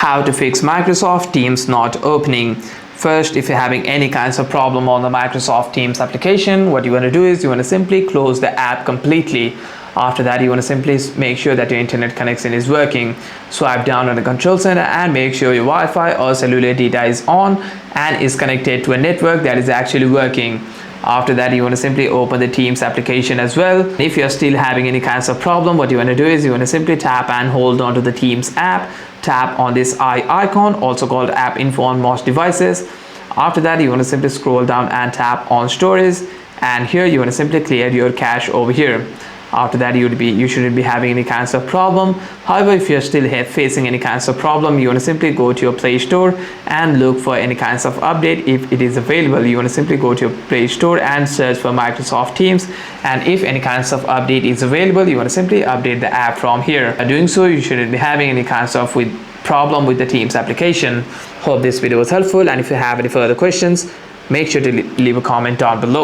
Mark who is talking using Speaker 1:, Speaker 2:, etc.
Speaker 1: How to fix Microsoft Teams not opening. First, if you're having any kinds of problem on the Microsoft Teams application, what you want to do is you want to simply close the app completely. After that, you want to simply make sure that your internet connection is working. Swipe down on the control center and make sure your Wi-Fi or cellular data is on and is connected to a network that is actually working. After that, you want to simply open the Teams application as well. If you're still having any kinds of problem, what you want to do is you want to simply tap and hold on to the Teams app. Tap on this eye icon, also called app info on most devices. After that, you want to simply scroll down and tap on storage, and here you want to simply clear your cache over here. After that, you shouldn't be having any kinds of problem. However, if you're still facing any kinds of problem, you want to simply go to your Play Store and look for any kinds of update. If it is available, you want to simply go to your Play Store and search for Microsoft Teams, and if any kinds of update is available, you want to simply update the app from here. By doing so, you shouldn't be having any kinds of problem with the Teams application. Hope this video was helpful, and if you have any further questions, make sure to leave a comment down below.